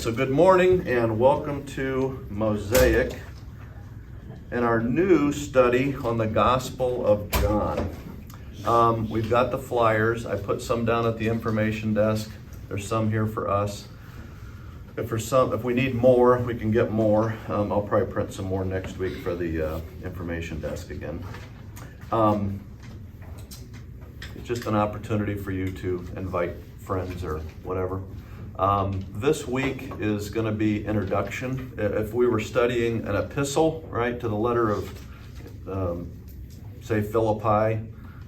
So good morning and welcome to Mosaic and our new study on the Gospel of John. We've got the flyers. I put some down at the information desk. There's some here for us. If we need more, we can get more. I'll probably print some more next week for the information desk again. It's just an opportunity for you to invite friends or whatever. This week is going to be introduction. If we were studying an epistle, right, to the letter of, say, Philippi,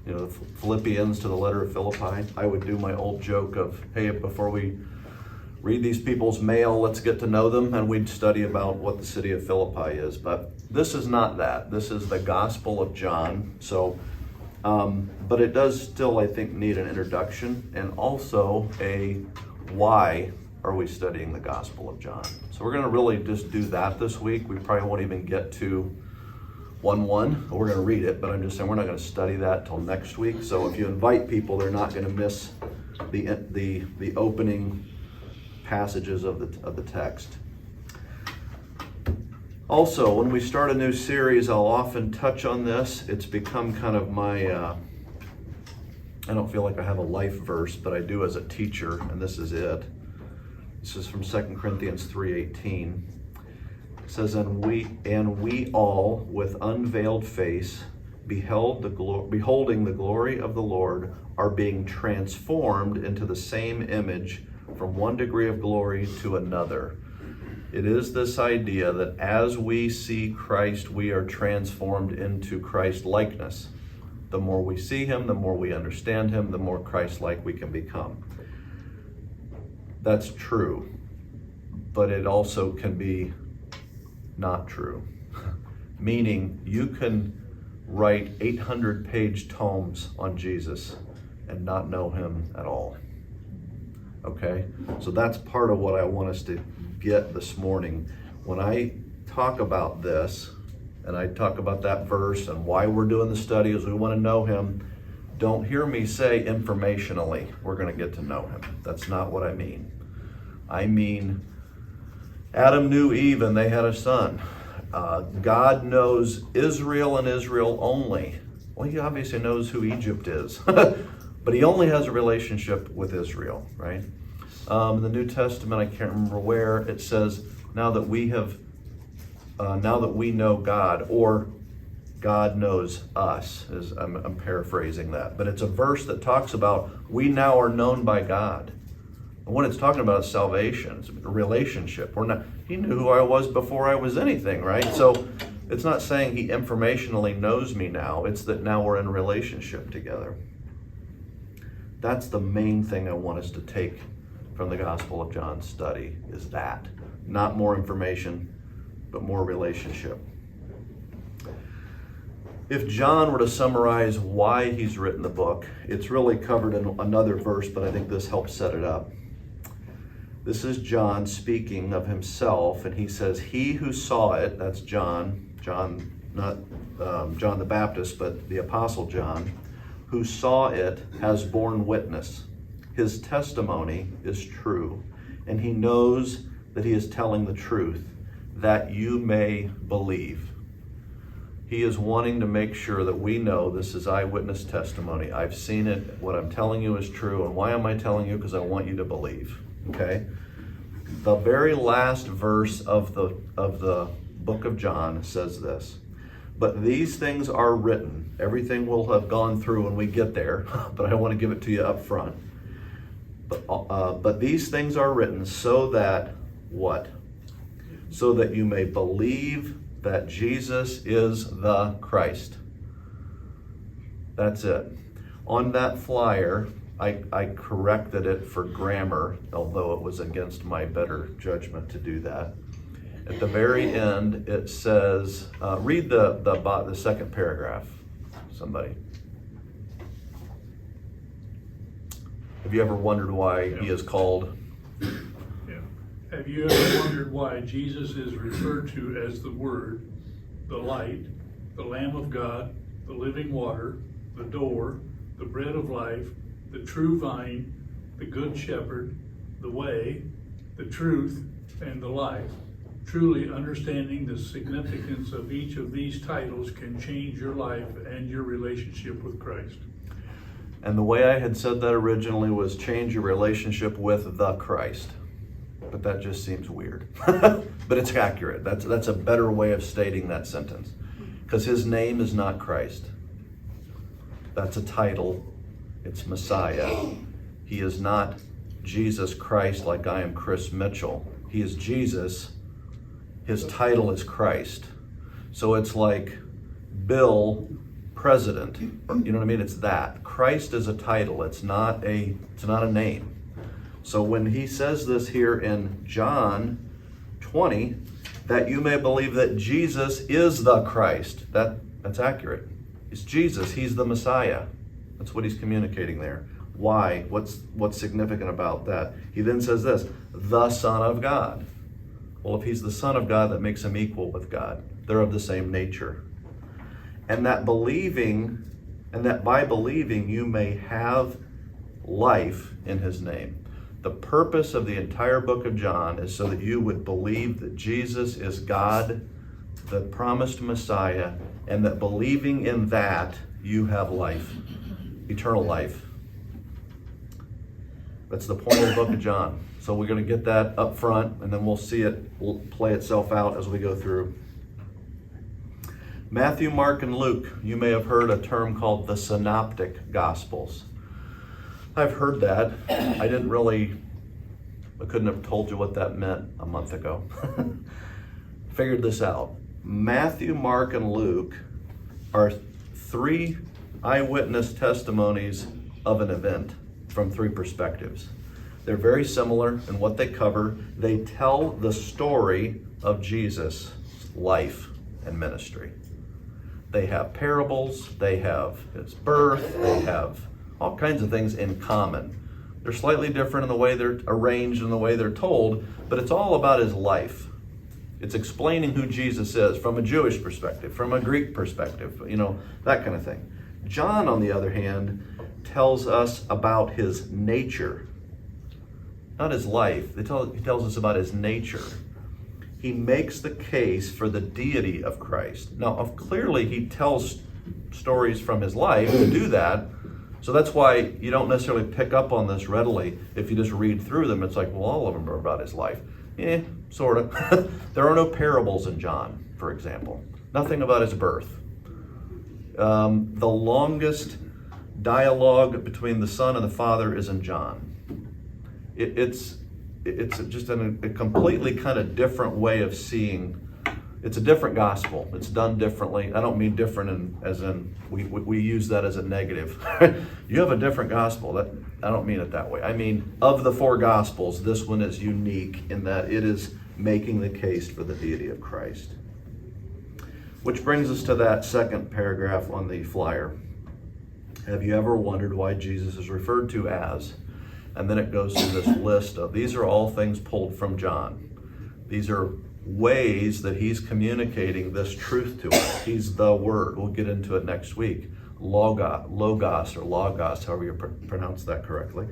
the Philippians to the letter of Philippi, I would do my old joke of, hey, before we read these people's mail, let's get to know them, and we'd study about what the city of Philippi is. But this is not that. This is the Gospel of John. So, but it does still, I think, need an introduction and also a why are we studying the Gospel of John? So we're going to really just do that this week. We probably won't even get to 1:1. We're going to read it, but I'm just saying we're not going to study that till next week. So if you invite people, they're not going to miss the opening passages of the text. Also, when we start a new series, I'll often touch on this. It's become kind of my I don't feel like I have a life verse, but I do as a teacher, and this is it. This is from 2 Corinthians 3:18. It says, and we all, with unveiled face, beholding the glory of the Lord, are being transformed into the same image from one degree of glory to another. It is this idea that as we see Christ, we are transformed into Christ likeness. The more we see him, the more we understand him, the more Christ-like we can become. That's true, but it also can be not true. Meaning you can write 800-page tomes on Jesus and not know him at all. Okay? So that's part of what I want us to get this morning. When I talk about this, and I talk about that verse and why we're doing the study is we want to know him. Don't hear me say informationally, we're going to get to know him. That's not what I mean. I mean, Adam knew Eve and they had a son. God knows Israel and Israel only. Well, he obviously knows who Egypt is, but he only has a relationship with Israel, right? In the New Testament, I can't remember where, it says, now that we know God, or God knows us, I'm paraphrasing that. But it's a verse that talks about we now are known by God. And what it's talking about is salvation, it's a relationship. He knew who I was before I was anything, right? So it's not saying he informationally knows me now, it's that now we're in a relationship together. That's the main thing I want us to take from the Gospel of John study, is that. Not more information, but more relationship. If John were to summarize why he's written the book, it's really covered in another verse, but I think this helps set it up. This is John speaking of himself, and he says, he who saw it, that's John, not John the Baptist, but the Apostle John, who saw it has borne witness. His testimony is true, and he knows that he is telling the truth, that you may believe. He is wanting to make sure that we know this is eyewitness testimony. I've seen it. What I'm telling you is true. And why am I telling you? Because I want you to believe. Okay? The very last verse of the book of John says this. But these things are written. Everything will have gone through when we get there, but I want to give it to you up front. But these things are written so that what? So that you may believe that Jesus is the Christ. That's it. On that flyer, I corrected it for grammar, although it was against my better judgment to do that. At the very end, it says, read the second paragraph, somebody. Have you ever wondered why he is called? Yeah. Have you ever wondered why Jesus is referred to as the Word, the Light, the Lamb of God, the living water, the door, the bread of life, the true vine, the good shepherd, the way, the truth, and the life? Truly understanding the significance of each of these titles can change your life and your relationship with Christ. And the way I had said that originally was change your relationship with the Christ. But that just seems weird. But it's accurate. That's a better way of stating that sentence. Because his name is not Christ. That's a title. It's Messiah. He is not Jesus Christ like I am Chris Mitchell. He is Jesus. His title is Christ. So it's like Bill President. You know what I mean? It's that. Christ is a title. It's not a name. So when he says this here in John 20, that you may believe that Jesus is the Christ, that's accurate. It's Jesus. He's the Messiah. That's what he's communicating there. Why? What's significant about that? He then says this, the Son of God. Well, if he's the Son of God, that makes him equal with God. They're of the same nature. And that by believing you may have life in his name. The purpose of the entire book of John is so that you would believe that Jesus is God, the promised Messiah, and that believing in that, you have life, eternal life. That's the point of the book of John. So we're going to get that up front, and then we'll see it play itself out as we go through. Matthew, Mark, and Luke, you may have heard a term called the Synoptic Gospels. I've heard that. I couldn't have told you what that meant a month ago. Figured this out. Matthew, Mark, and Luke are 3 eyewitness testimonies of an event from 3 perspectives. They're very similar in what they cover. They tell the story of Jesus' life and ministry. They have parables, they have his birth, they have all kinds of things in common. They're slightly different in the way they're arranged and the way they're told, but it's all about his life. It's explaining who Jesus is from a Jewish perspective, from a Greek perspective, that kind of thing. John, on the other hand, tells us about his nature, not his life. He tells us about his nature. He makes the case for the deity of Christ. Now, clearly he tells stories from his life to do that. So that's why you don't necessarily pick up on this readily. If you just read through them, it's like, well, all of them are about his life. Sort of. There are no parables in John, for example. Nothing about his birth. The longest dialogue between the Son and the Father is in John. It's just a completely kind of different way of seeing. It's a different gospel. It's done differently. I don't mean different as in we use that as a negative. You have a different gospel. I don't mean it that way. I mean, of the 4 gospels, this one is unique in that it is making the case for the deity of Christ. Which brings us to that second paragraph on the flyer. Have you ever wondered why Jesus is referred to as? And then it goes through this list of, these are all things pulled from John. These are ways that he's communicating this truth to us. He's the Word. We'll get into it next week. Logos, however you pronounce that correctly.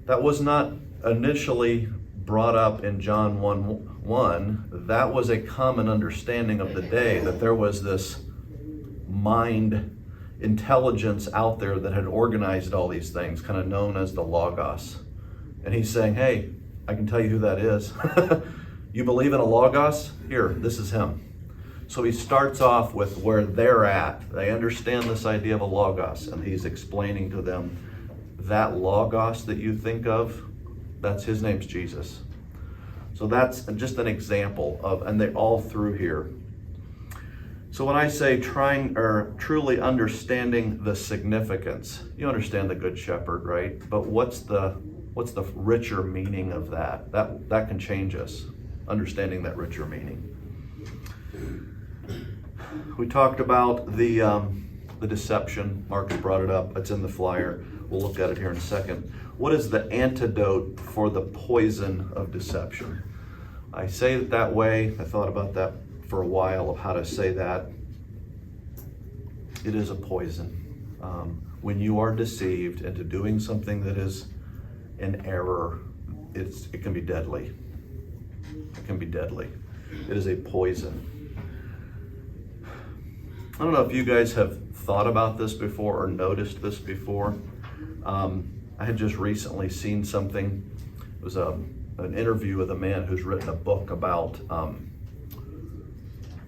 That was not initially brought up in John 1:1. That was a common understanding of the day, that there was this mind intelligence out there that had organized all these things, kind of known as the Logos. And he's saying, hey, I can tell you who that is. You believe in a Logos? Here, this is him. So he starts off with where they're at. They understand this idea of a Logos, and he's explaining to them that Logos that you think of, that's his name's Jesus. So that's just an example of, and they're all through here. So when I say trying or truly understanding the significance, you understand the Good Shepherd, right? But what's the richer meaning of that? That can change us, understanding that richer meaning. We talked about the deception. Mark's brought it up. It's in the flyer. We'll look at it here in a second. What is the antidote for the poison of deception? I say it that way. I thought about that for a while of how to say that. It is a poison. When you are deceived into doing something that is an error, it can be deadly. It can be deadly. It is a poison. I don't know if you guys have thought about this before or noticed this before. I had just recently seen something. It was an interview with a man who's written a book about,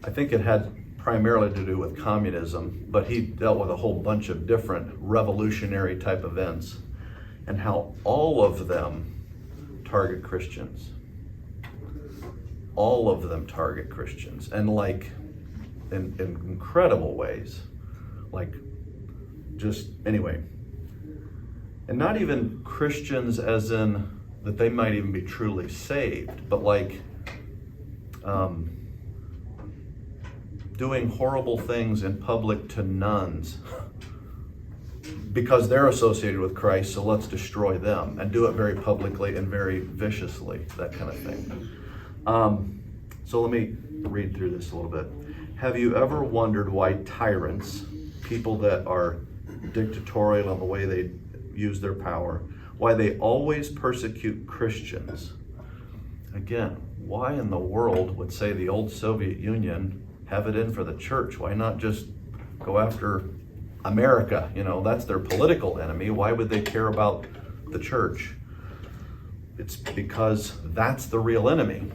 I think it had primarily to do with communism, but he dealt with a whole bunch of different revolutionary type events and how all of them target Christians. All of them target Christians, and like in incredible ways. Like, just anyway. And not even Christians as in that they might even be truly saved, but like doing horrible things in public to nuns because they're associated with Christ, so let's destroy them, and do it very publicly and very viciously, that kind of thing. So let me read through this a little bit. Have you ever wondered why tyrants, people that are dictatorial in the way they use their power, why they always persecute Christians? Again, why in the world would, say, the old Soviet Union have it in for the church? Why not just go after America? You know, that's their political enemy. Why would they care about the church? It's because that's the real enemy.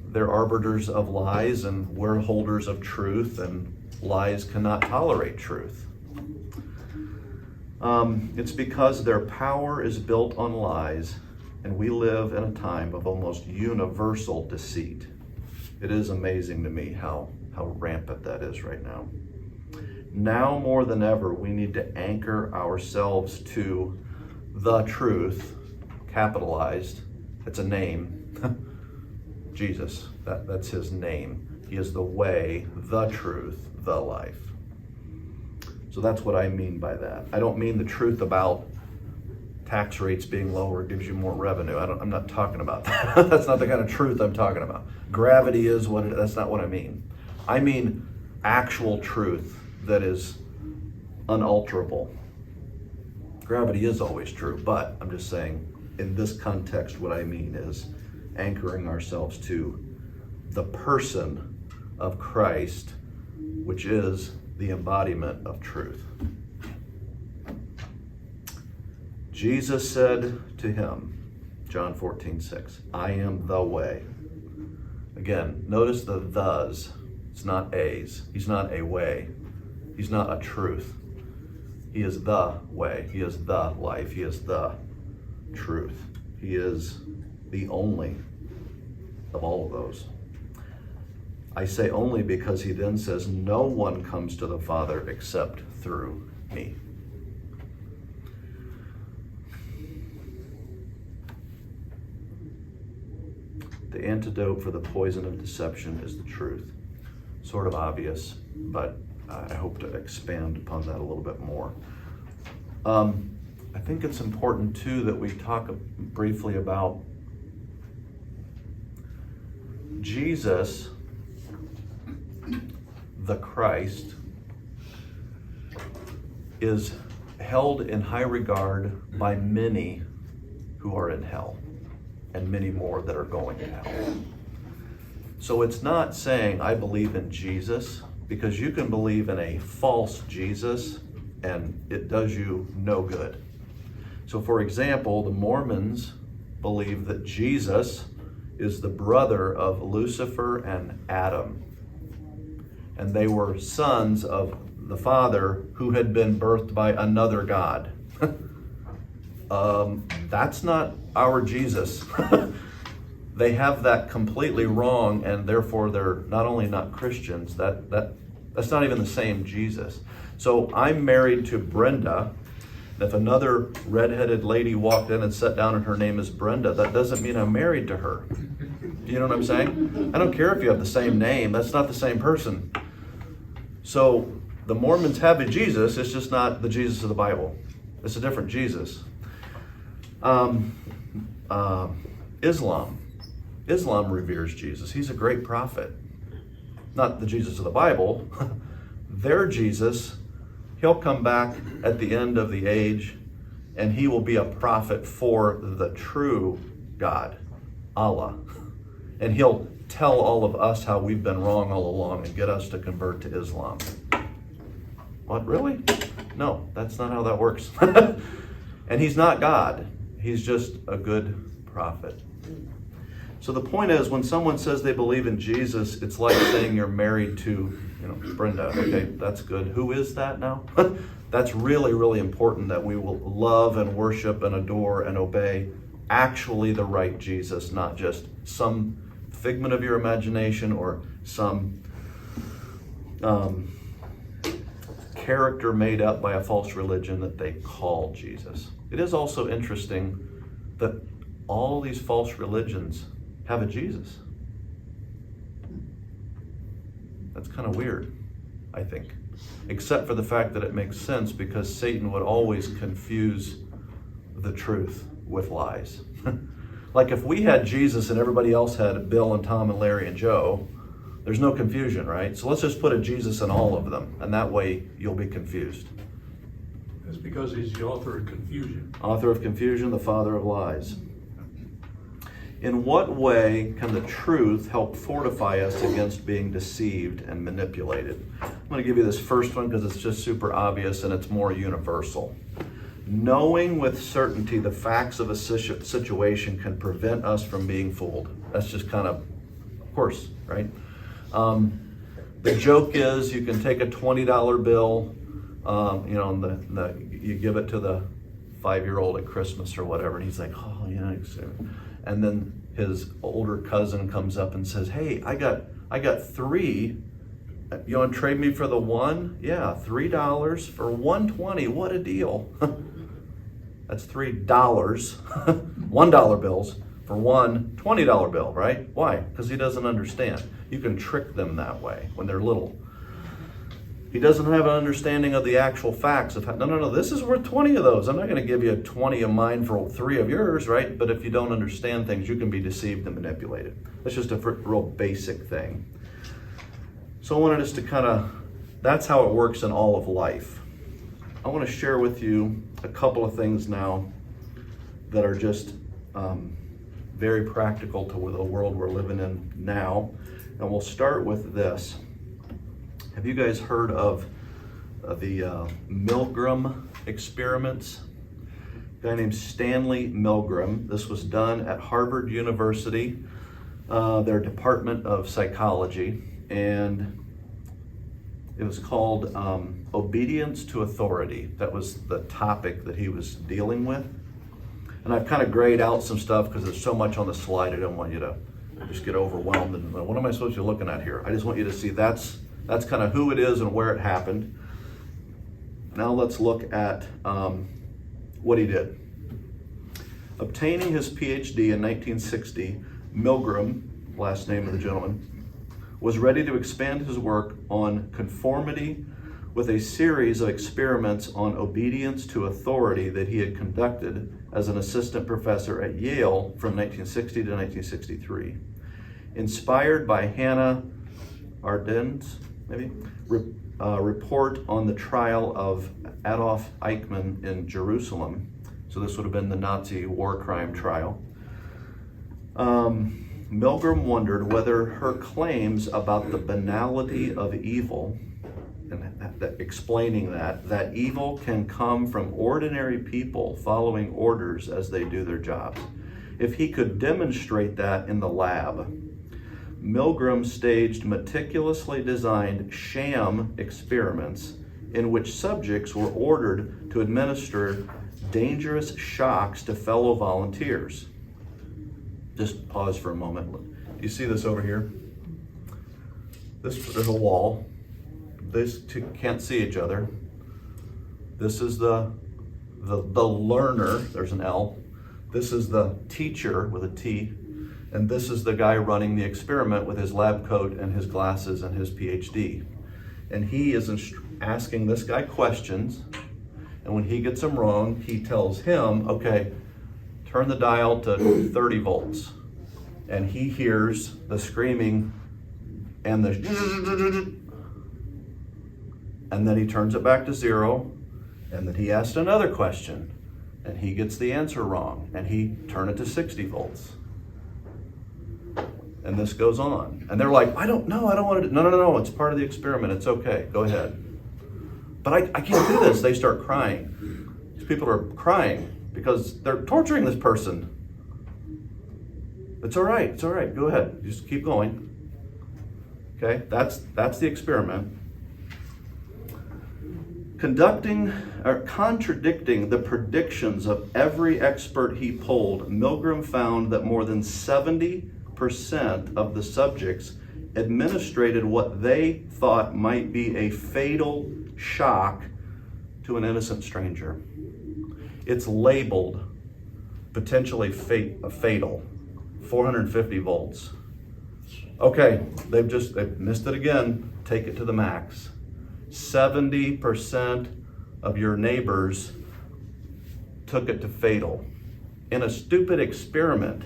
They're arbiters of lies, and we're holders of truth, and lies cannot tolerate truth. It's because their power is built on lies, and we live in a time of almost universal deceit. It is amazing to me how rampant that is right now. Now more than ever, we need to anchor ourselves to the truth, capitalized. It's a name. Jesus, that's his name. He is the way, the truth, the life. So that's what I mean by that. I don't mean the truth about tax rates being lower gives you more revenue. I'm not talking about that. That's not the kind of truth I'm talking about. Gravity is what it is. That's not what I mean. I mean actual truth that is unalterable. Gravity is always true, but I'm just saying in this context what I mean is anchoring ourselves to the person of Christ, which is the embodiment of truth. Jesus said to him, John 14:6, I am the way. Again, notice the thes. It's not a's. He's not a way. He's not a truth. He is the way. He is the life. He is the truth. He is the only of all of those. I say only because he then says, no one comes to the Father except through me. The antidote for the poison of deception is the truth. Sort of obvious, but I hope to expand upon that a little bit more. I think it's important too that we talk briefly about Jesus, the Christ, is held in high regard by many who are in hell, and many more that are going to hell. So it's not saying I believe in Jesus, because you can believe in a false Jesus and it does you no good. So for example, the Mormons believe that Jesus is the brother of Lucifer and Adam. And they were sons of the Father who had been birthed by another God. That's not our Jesus. They have that completely wrong, and therefore they're not only not Christians, that That's not even the same Jesus. So I'm married to Brenda. If another redheaded lady walked in and sat down and her name is Brenda, that doesn't mean I'm married to her. Do you know what I'm saying? I don't care if you have the same name. That's not the same person. So the Mormons have a Jesus. It's just not the Jesus of the Bible. It's a different Jesus. Islam reveres Jesus. He's a great prophet. Not the Jesus of the Bible. Their Jesus, he'll come back at the end of the age, and he will be a prophet for the true God, Allah. And he'll tell all of us how we've been wrong all along and get us to convert to Islam. What, really? No, that's not how that works. And he's not God. He's just a good prophet. So the point is, when someone says they believe in Jesus, it's like saying you're married to, Brenda. Okay, that's good. Who is that now? That's really, really important, that we will love and worship and adore and obey actually the right Jesus, not just some figment of your imagination or some character made up by a false religion that they call Jesus. It is also interesting that all these false religions have a Jesus. That's kind of weird, I think. Except for the fact that it makes sense, because Satan would always confuse the truth with lies. Like if we had Jesus and everybody else had Bill and Tom and Larry and Joe, there's no confusion, right? So let's just put a Jesus in all of them, and that way you'll be confused. That's because he's the author of confusion. Author of confusion, the father of lies. In what way can the truth help fortify us against being deceived and manipulated? I'm going to give you this first one because it's just super obvious and it's more universal. Knowing with certainty the facts of a situation can prevent us from being fooled. That's just kind of course, right? The joke is you can take a $20 bill, and you give it to the 5-year-old at Christmas or whatever, and he's like, oh, yeah. And then his older cousin comes up and says, hey, I got 3. You want to trade me for the 1? Yeah, $3 for $1.20. What a deal. That's $3, $1 bills for one $20 bill, right? Why? Because he doesn't understand. You can trick them that way when they're little. He doesn't have an understanding of the actual facts of how, no, this is worth 20 of those. I'm not going to give you 20 of mine for 3 of yours, right? But if you don't understand things, you can be deceived and manipulated. That's just a real basic thing. So I wanted us to that's how it works in all of life. I want to share with you a couple of things now that are just very practical to the world we're living in now. And we'll start with this. Have you guys heard of the Milgram experiments? A guy named Stanley Milgram. This was done at Harvard University, their Department of Psychology, and it was called Obedience to Authority. That was the topic that he was dealing with. And I've kind of grayed out some stuff because there's so much on the slide. I don't want you to just get overwhelmed and what am I supposed to be looking at here? I just want you to see that's kind of who it is and where it happened. Now let's look at what he did. Obtaining his PhD in 1960, Milgram, last name of the gentleman, was ready to expand his work on conformity with a series of experiments on obedience to authority that he had conducted as an assistant professor at Yale from 1960 to 1963. Inspired by Hannah Arendt's report on the trial of Adolf Eichmann in Jerusalem, so this would have been the Nazi war crime trial, Milgram wondered whether her claims about the banality of evil, and explaining that evil can come from ordinary people following orders as they do their jobs, if he could demonstrate that in the lab. Milgram staged meticulously designed sham experiments in which subjects were ordered to administer dangerous shocks to fellow volunteers. Just pause for a moment. You see this over here? There's a wall. these two can't see each other. This is the learner, there's an L. This is the teacher with a T. And this is the guy running the experiment with his lab coat and his glasses and his PhD. And he is asking this guy questions. And when he gets them wrong, he tells him, okay, turn the dial to 30 volts. And he hears the screaming and and then he turns it back to 0. And then he asks another question. And he gets the answer wrong. And he turned it to 60 volts. And this goes on. And they're like, I don't want to do. No, it's part of the experiment. It's okay. Go ahead. But I can't do this. They start crying. These people are crying because they're torturing this person. It's all right. Go ahead. Just keep going. Okay, that's the experiment. Conducting or contradicting the predictions of every expert he polled, Milgram found that more than 70% of the subjects administered what they thought might be a fatal shock to an innocent stranger. It's labeled potentially fatal, 450 volts. Okay, they've missed it again. Take it to the max. 70% of your neighbors took it to fatal in a stupid experiment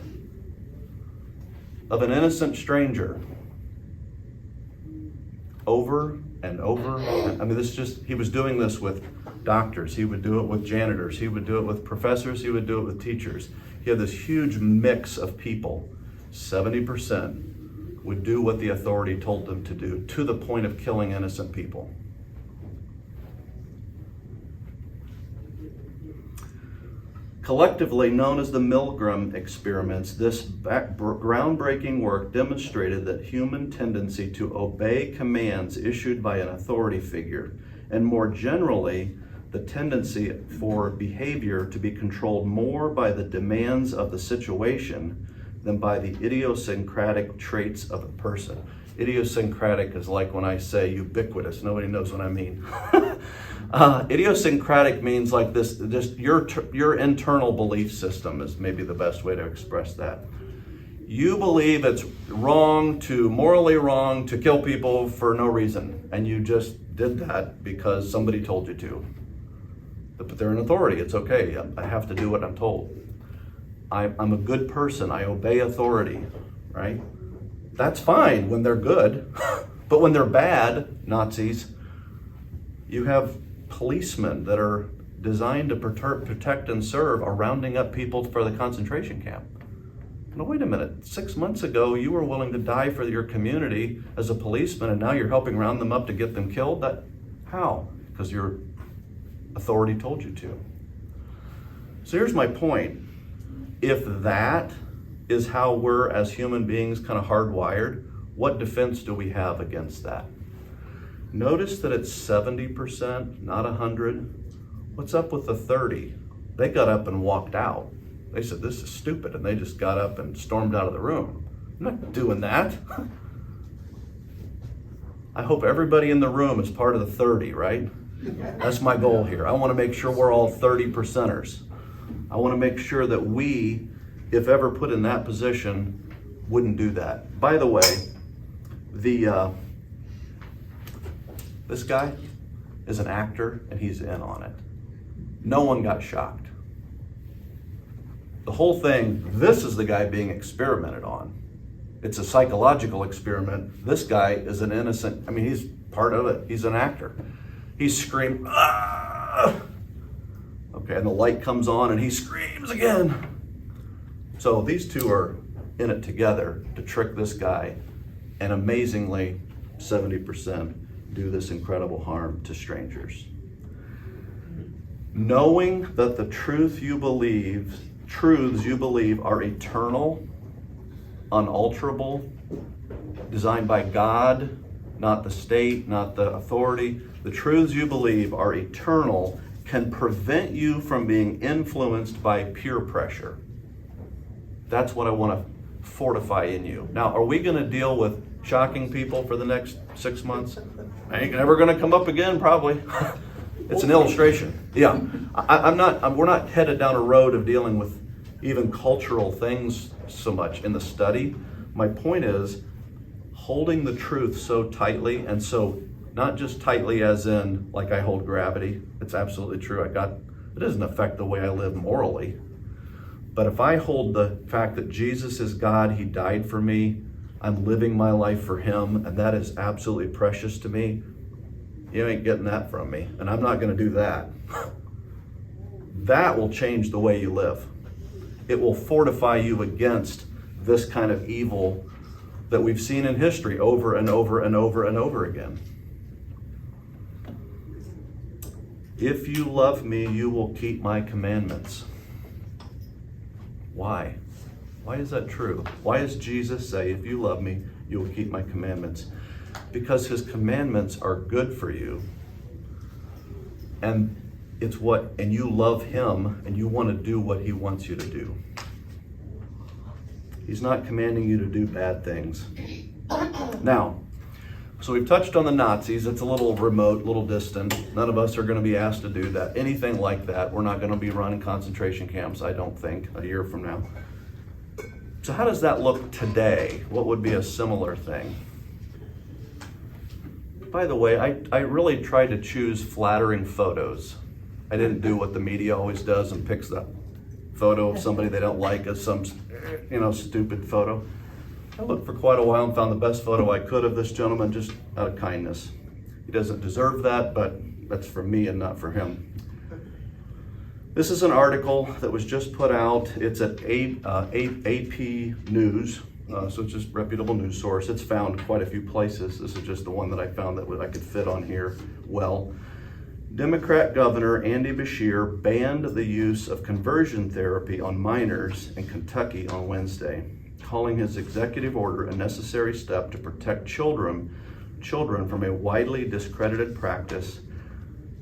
of an innocent stranger. Over and over. I mean, he was doing this with doctors. He would do it with janitors. He would do it with professors. He would do it with teachers. He had this huge mix of people. 70% would do what the authority told them to do, to the point of killing innocent people. Collectively known as the Milgram experiments, this groundbreaking work demonstrated that human tendency to obey commands issued by an authority figure, and more generally, the tendency for behavior to be controlled more by the demands of the situation than by the idiosyncratic traits of a person. Idiosyncratic is like when I say ubiquitous. Nobody knows what I mean. Idiosyncratic means like this, just your internal belief system is maybe the best way to express that. You believe it's morally wrong to kill people for no reason, and you just did that because somebody told you to. But they're an authority, it's okay, I have to do what I'm told. I'm a good person, I obey authority, right? That's fine when they're good, but when they're bad, Nazis, you have policemen that are designed to protect and serve are rounding up people for the concentration camp. Now wait a minute, 6 months ago you were willing to die for your community as a policeman, and now you're helping round them up to get them killed? How? Because your authority told you to. So here's my point. If that is how we're as human beings kind of hardwired, what defense do we have against that? Notice that it's 70%, not 100. What's up with the 30? They got up and walked out. They said, this is stupid, and they just got up and stormed out of the room. I'm not doing that. I hope everybody in the room is part of the 30, right? That's my goal here. I want to make sure we're all 30%ers. I want to make sure that we, if ever put in that position, wouldn't do that. By the way, this guy is an actor and he's in on it. No one got shocked. The whole thing, this is the guy being experimented on. It's a psychological experiment. This guy is an innocent, he's part of it. He's an actor. He's screaming, ah! Okay, and the light comes on and he screams again. So these two are in it together to trick this guy, and amazingly, 70% do this incredible harm to strangers. Knowing that the truths you believe are eternal, unalterable, designed by God, not the state, not the authority. The truths you believe are eternal can prevent you from being influenced by peer pressure. That's what I want to fortify in you. Now, are we going to deal with shocking people for the next 6 months? Ain't never going to come up again, probably. It's an illustration. Yeah, we're not headed down a road of dealing with even cultural things so much in the study. My point is holding the truth so tightly, and so not just tightly as in like I hold gravity. It's absolutely true. It doesn't affect the way I live morally. But if I hold the fact that Jesus is God, he died for me, I'm living my life for him, and that is absolutely precious to me, you ain't getting that from me, and I'm not going to do that. That will change the way you live. It will fortify you against this kind of evil that we've seen in history over and over and over and over again. If you love me, you will keep my commandments. Why? Why is that true? Why does Jesus say, if you love me, you will keep my commandments? Because his commandments are good for you. And you love him and you want to do what he wants you to do. He's not commanding you to do bad things. Now, so we've touched on the Nazis. It's a little remote, a little distant. None of us are going to be asked to do that. Anything like that. We're not going to be running concentration camps, I don't think, a year from now. So how does that look today? What would be a similar thing? By the way, I really tried to choose flattering photos. I didn't do what the media always does and picks the photo of somebody they don't like as some, stupid photo. I looked for quite a while and found the best photo I could of this gentleman just out of kindness. He doesn't deserve that, but that's for me and not for him. This is an article that was just put out. It's at AP News, so it's just a reputable news source. It's found quite a few places. This is just the one that I found that I could fit on here well. Democrat Governor Andy Beshear banned the use of conversion therapy on minors in Kentucky on Wednesday, calling his executive order a necessary step to protect children from a widely discredited practice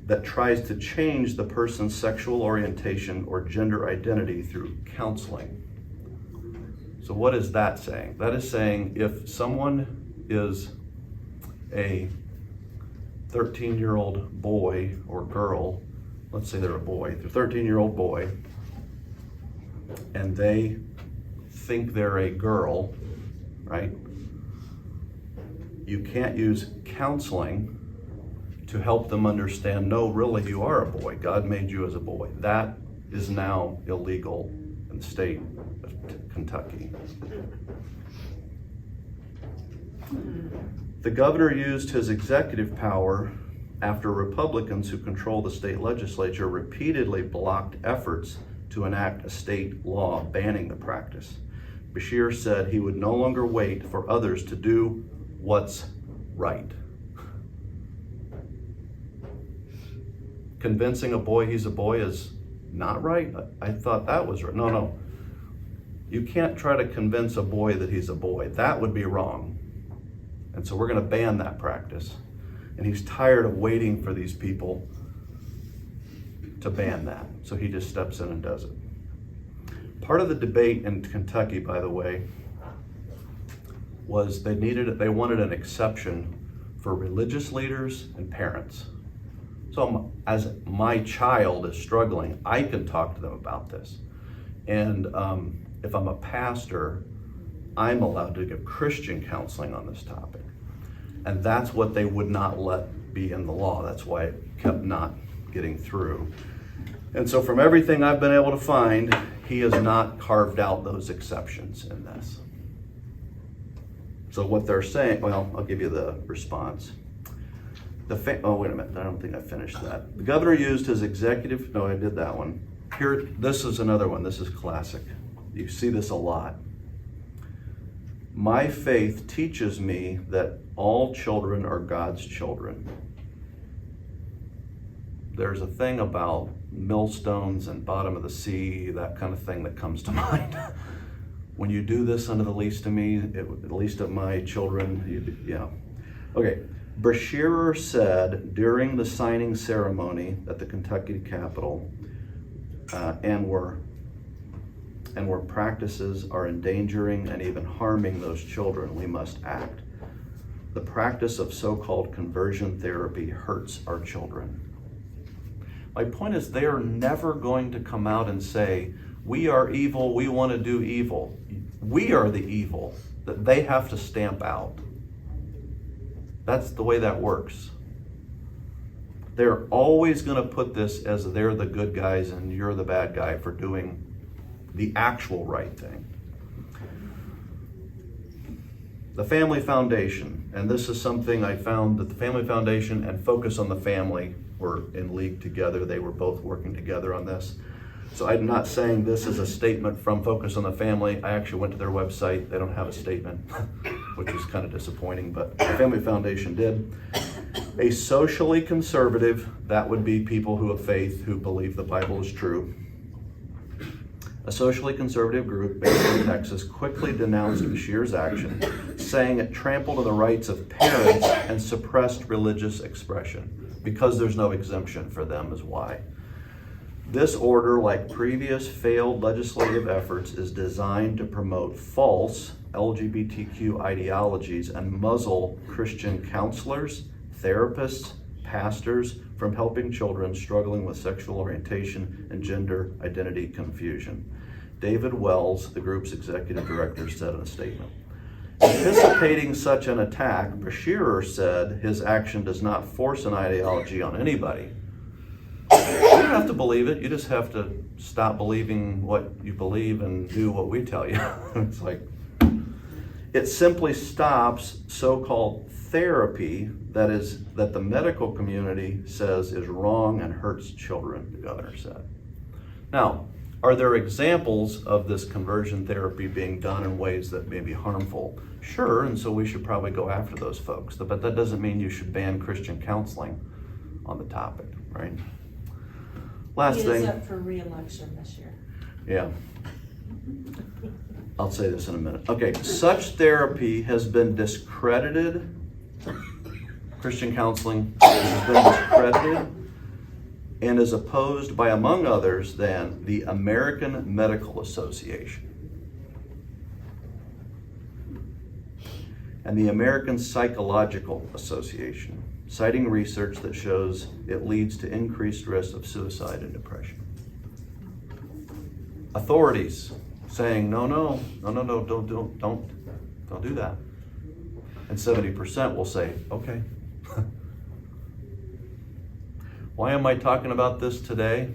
that tries to change the person's sexual orientation or gender identity through counseling. So what is that saying? That is saying if someone is a 13-year-old boy or girl, let's say they're a boy, they're a 13-year-old boy, and they think they're a girl, right? You can't use counseling to help them understand, no, really, you are a boy. God made you as a boy. That is now illegal in the state of Kentucky. The governor used his executive power after Republicans who control the state legislature repeatedly blocked efforts to enact a state law banning the practice. Beshear said he would no longer wait for others to do what's right. Convincing a boy he's a boy is not right? I thought that was right. No. You can't try to convince a boy that he's a boy. That would be wrong. And so we're going to ban that practice. And he's tired of waiting for these people to ban that. So he just steps in and does it. Part of the debate in Kentucky, by the way, was they wanted an exception for religious leaders and parents. So as my child is struggling, I can talk to them about this. And if I'm a pastor, I'm allowed to give Christian counseling on this topic. And that's what they would not let be in the law. That's why it kept not getting through. And so from everything I've been able to find, he has not carved out those exceptions in this. So what they're saying, well, I'll give you the response. Oh, wait a minute, I don't think I finished that. The governor used his executive, no, I did that one. Here, this is another one, this is classic. You see this a lot. My faith teaches me that all children are God's children. There's a thing about millstones and bottom of the sea, that kind of thing that comes to mind. When you do this unto the least of me, the least of my children, Okay, Beshear said during the signing ceremony at the Kentucky Capitol, and we're and where practices are endangering and even harming those children, we must act. The practice of so-called conversion therapy hurts our children. My point is, they are never going to come out and say, we are evil, we want to do evil. We are the evil that they have to stamp out. That's the way that works. They're always going to put this as they're the good guys and you're the bad guy for doing the actual right thing. The Family Foundation, and this is something I found that the Family Foundation and Focus on the Family were in league together. They were both working together on this. So I'm not saying this is a statement from Focus on the Family. I actually went to their website. They don't have a statement, which is kind of disappointing, but the Family Foundation did. A socially conservative, that would be people who have faith, who believe the Bible is true. A socially conservative group based in Texas quickly denounced Beshear's action, saying it trampled on the rights of parents and suppressed religious expression, because there's no exemption for them is why. This order, like previous failed legislative efforts, is designed to promote false LGBTQ ideologies and muzzle Christian counselors, therapists, pastors from helping children struggling with sexual orientation and gender identity confusion. David Wells, the group's executive director, said in a statement. Anticipating such an attack, Beshear said his action does not force an ideology on anybody. You don't have to believe it, you just have to stop believing what you believe and do what we tell you. It's like, it simply stops so-called therapy that the medical community says is wrong and hurts children, the governor said. Now, are there examples of this conversion therapy being done in ways that may be harmful? Sure, and so we should probably go after those folks, but that doesn't mean you should ban Christian counseling on the topic, right? Last He thing. is up for re-election this year. Yeah. I'll say this in a minute. Okay, such therapy has been discredited. Christian counseling has been discredited and is opposed by, among others, then the American Medical Association and the American Psychological Association, citing research that shows it leads to increased risk of suicide and depression. Authorities saying, no, don't do that. And 70% will say, okay. Why am I talking about this today?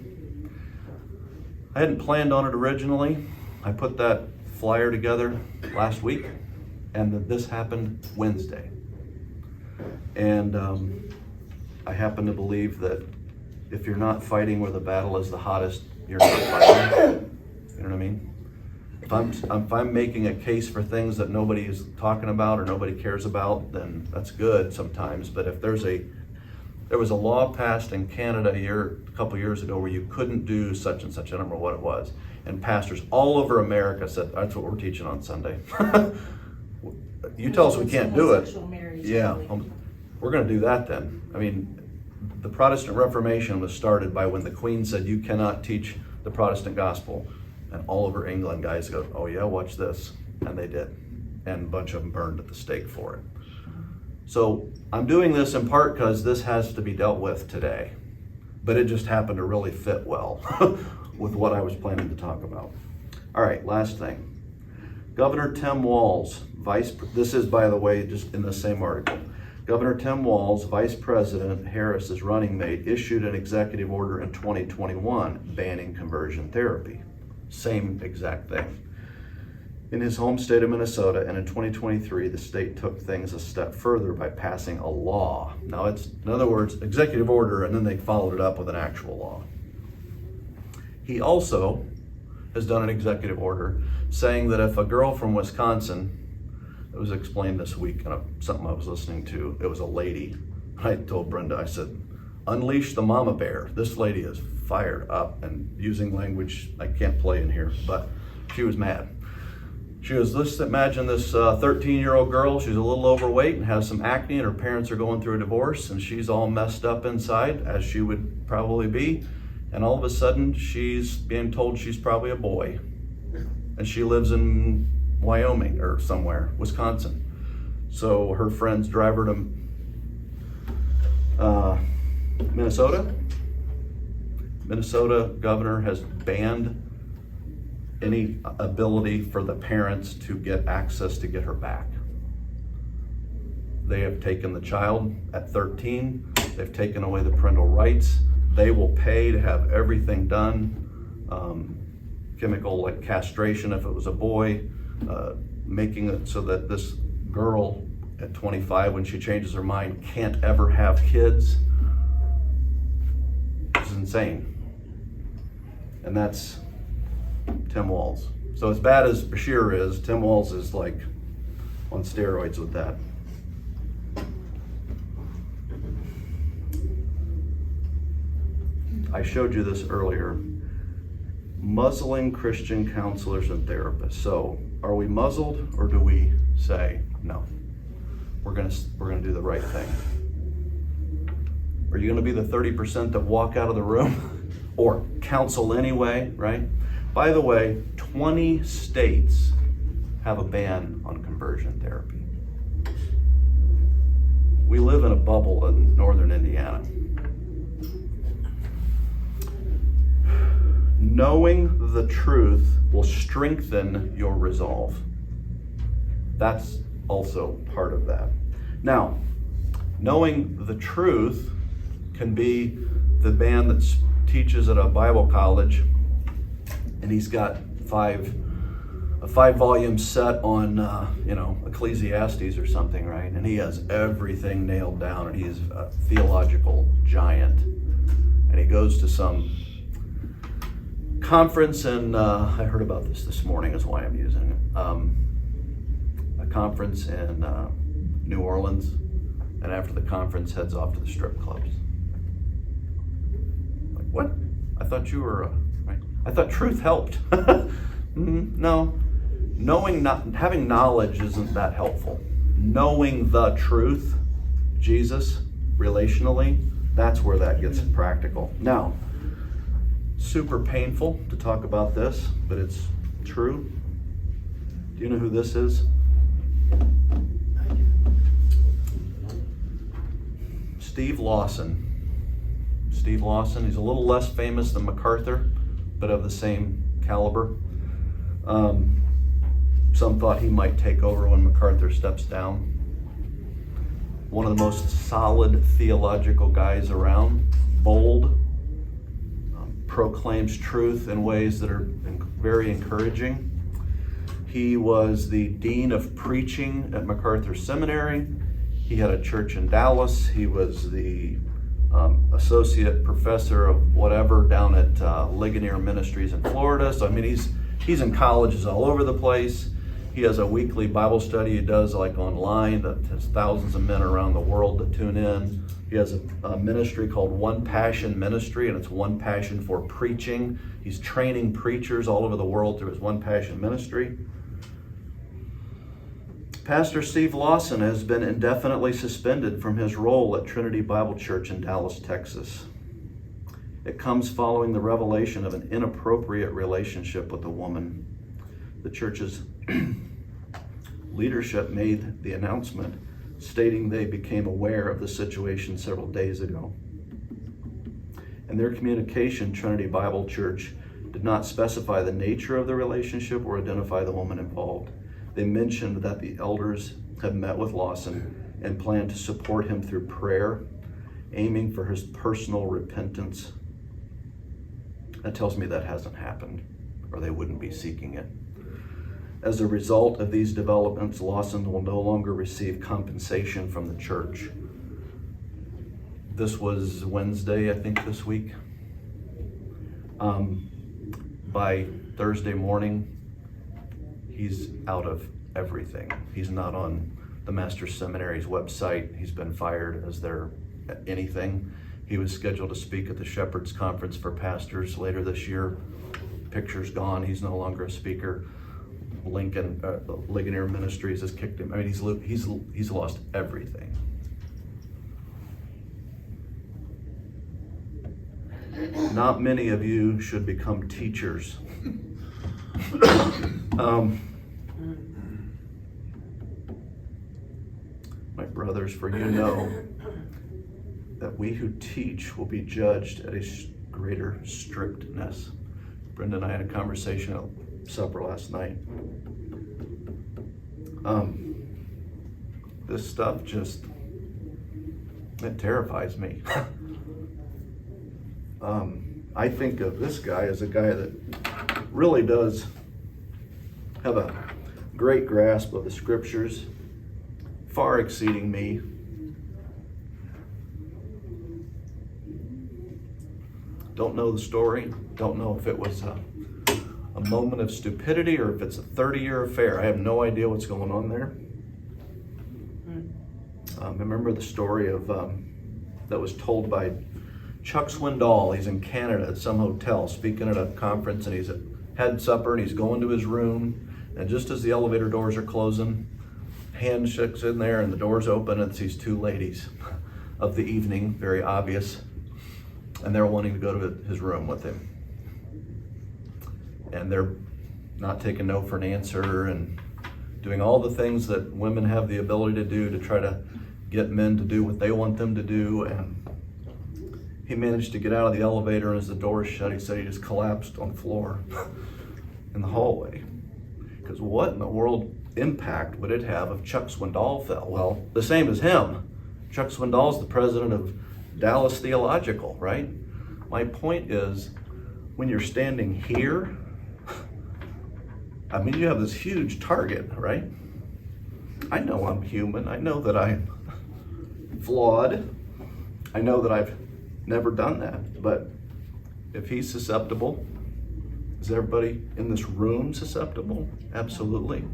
I hadn't planned on it originally. I put that flyer together last week, and this happened Wednesday. And I happen to believe that if you're not fighting where the battle is the hottest, you're not fighting. You know what I mean? If I'm making a case for things that nobody is talking about or nobody cares about, then that's good sometimes. But if there was a law passed in Canada a couple years ago where you couldn't do such and such, I don't remember what it was, and pastors all over America said, that's what we're teaching on Sunday. You tell us we can't do it. Yeah, we're going to do that then. I mean, the Protestant Reformation was started by when the Queen said you cannot teach the Protestant gospel. And all over England, guys go, oh yeah, watch this. And they did. And a bunch of them burned at the stake for it. So I'm doing this in part because this has to be dealt with today. But it just happened to really fit well with what I was planning to talk about. All right, last thing. Governor Tim Walz, this is, by the way, just in the same article. Governor Tim Walz, Vice President Harris's running mate, issued an executive order in 2021 banning conversion therapy. Same exact thing. In his home state of Minnesota, and in 2023, the state took things a step further by passing a law. Now it's, in other words, executive order, and then they followed it up with an actual law. He also has done an executive order saying that if a girl from Wisconsin, it was explained this week in something I was listening to, it was a lady. I told Brenda, I said, unleash the mama bear. This lady is fired up and using language I can't play in here, but she was mad. She goes, let's imagine this 13-year-old girl, she's a little overweight and has some acne and her parents are going through a divorce and she's all messed up inside, as she would probably be, and all of a sudden she's being told she's probably a boy. and she lives in Wyoming or somewhere, Wisconsin. So her friends drive her to Minnesota. Minnesota governor has banned any ability for the parents to get access to get her back. They have taken the child at 13. They've taken away the parental rights. They will pay to have everything done. Chemical like castration if it was a boy, making it so that this girl at 25, when she changes her mind, can't ever have kids. It's insane. And that's Tim Walz. So as bad as Bashir is, Tim Walz is like on steroids with that. I showed you this earlier. Muzzling Christian counselors and therapists. So are we muzzled, or do we say no? We're gonna do the right thing. Are you gonna be the 30% that walk out of the room or counsel anyway, right? By the way, 20 states have a ban on conversion therapy. We live in a bubble in northern Indiana. Knowing the truth will strengthen your resolve. That's also part of that. Now, knowing the truth can be the man that teaches at a Bible college, and he's got a 5-volume set on Ecclesiastes or something, right? And he has everything nailed down, and he's a theological giant. And he goes to some conference, and I heard about this morning is why I'm using it. A conference in New Orleans, and after the conference heads off to the strip clubs. Like, what? I thought you were right. I thought truth helped. No, having knowledge isn't that helpful. Knowing the truth, Jesus, relationally, that's where that gets practical. Now, super painful to talk about this, but it's true. Do you know who this is? Steve Lawson. Steve Lawson, he's a little less famous than MacArthur, but of the same caliber. Some thought he might take over when MacArthur steps down. One of the most solid theological guys around, bold, proclaims truth in ways that are very encouraging. He was the dean of preaching at MacArthur Seminary. He had a church in Dallas. He was the associate professor of whatever down at Ligonier Ministries in Florida. So I mean, he's in colleges all over the place. He has a weekly Bible study he does like online that has thousands of men around the world that tune in. He has a ministry called One Passion Ministry, and it's one passion for preaching. He's training preachers all over the world through his One Passion Ministry. Pastor Steve Lawson has been indefinitely suspended from his role at Trinity Bible Church in Dallas, Texas. It comes following the revelation of an inappropriate relationship with a woman. The church's leadership made the announcement, stating they became aware of the situation several days ago. In their communication, Trinity Bible Church did not specify the nature of the relationship or identify the woman involved. They mentioned that the elders had met with Lawson and planned to support him through prayer, aiming for his personal repentance. That tells me that hasn't happened, or they wouldn't be seeking it. As a result of these developments, Lawson will no longer receive compensation from the church. This was Wednesday, I think, this week. By Thursday morning, he's out of everything. He's not on the Master's Seminary's website. He's been fired as their anything. He was scheduled to speak at the Shepherd's Conference for Pastors later this year. Picture's gone. He's no longer a speaker. Ligonier Ministries has kicked him. I mean, he's lost everything. Not many of you should become teachers My brothers, for you know that we who teach will be judged at a greater strictness. Brenda and I had a conversation at supper last night. This stuff just, it terrifies me. I think of this guy as a guy that really does have a great grasp of the scriptures, far exceeding me. Don't know the story, don't know if it was a moment of stupidity or if it's a 30-year affair. I have no idea what's going on there. I remember the story of that was told by Chuck Swindoll. He's in Canada at some hotel speaking at a conference, and he's had supper and he's going to his room, and just as the elevator doors are closing, handshakes in there and the doors open, and it's these two ladies of the evening, very obvious, and they're wanting to go to his room with him. And they're not taking no for an answer and doing all the things that women have the ability to do to try to get men to do what they want them to do. And he managed to get out of the elevator, and as the door shut, he said he just collapsed on the floor in the hallway. Because what in the world impact would it have if Chuck Swindoll fell? Well, the same as him. Chuck Swindoll's the president of Dallas Theological, right? My point is, when you're standing here, I mean, you have this huge target, right? I know I'm human. I know that I'm flawed. I know that I've never done that. But if he's susceptible, is everybody in this room susceptible? Absolutely.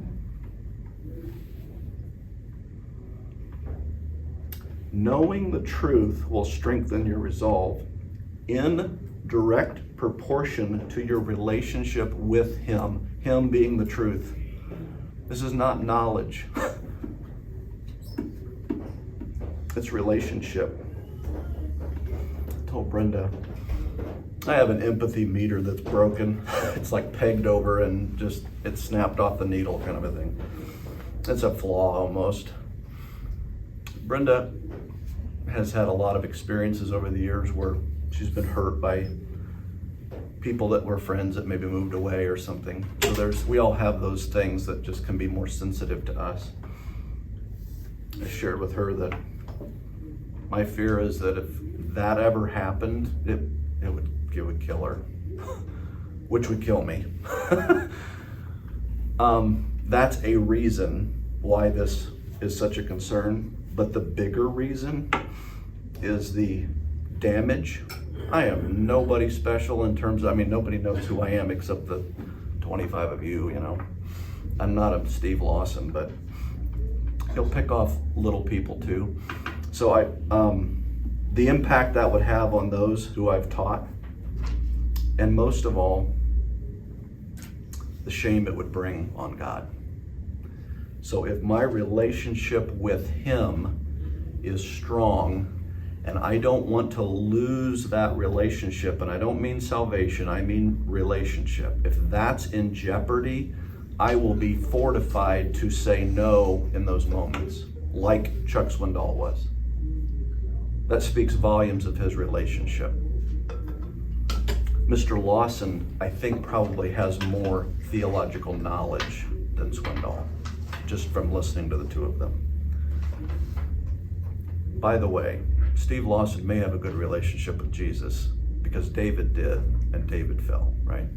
Knowing the truth will strengthen your resolve in direct proportion to your relationship with Him, Him being the truth. This is not knowledge. It's relationship. I told Brenda, I have an empathy meter that's broken. It's like pegged over and just, it snapped off the needle kind of a thing. It's a flaw almost. Brenda has had a lot of experiences over the years where she's been hurt by people that were friends that maybe moved away or something. So we all have those things that just can be more sensitive to us. I shared with her that my fear is that if that ever happened, it would kill her, which would kill me. That's a reason why this is such a concern, but the bigger reason is the damage. I am nobody special in terms of, I mean, nobody knows who I am except the 25 of you, you know. I'm not a Steve Lawson, but he'll pick off little people too. So the impact that would have on those who I've taught, and most of all, the shame it would bring on God. So if my relationship with Him is strong, and I don't want to lose that relationship, and I don't mean salvation, I mean relationship. If that's in jeopardy, I will be fortified to say no in those moments, like Chuck Swindoll was. That speaks volumes of his relationship. Mr. Lawson, I think, probably has more theological knowledge than Swindoll, just from listening to the two of them. By the way, Steve Lawson may have a good relationship with Jesus because David did, and David fell, right?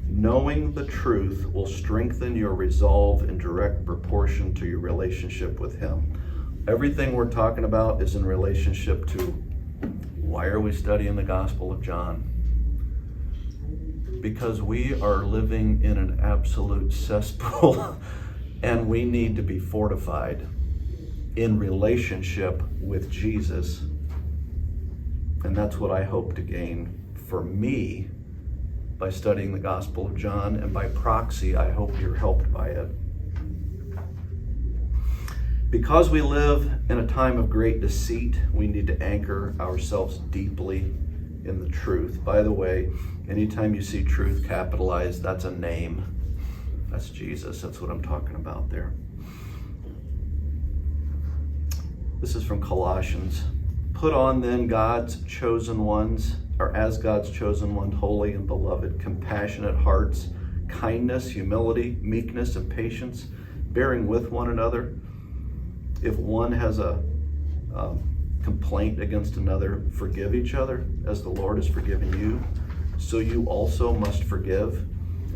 Knowing the truth will strengthen your resolve in direct proportion to your relationship with Him. Everything we're talking about is in relationship to why are we studying the Gospel of John? Because we are living in an absolute cesspool and we need to be fortified in relationship with Jesus. And that's what I hope to gain for me by studying the Gospel of John, and by proxy, I hope you're helped by it. Because we live in a time of great deceit, we need to anchor ourselves deeply in the truth. By the way, anytime you see truth capitalized, that's a name. That's Jesus. That's what I'm talking about there. This is from Colossians. Put on then God's chosen ones, or as God's chosen ones, holy and beloved, compassionate hearts, kindness, humility, meekness, and patience, bearing with one another. If one has a complaint against another, forgive each other as the Lord has forgiven you. So you also must forgive.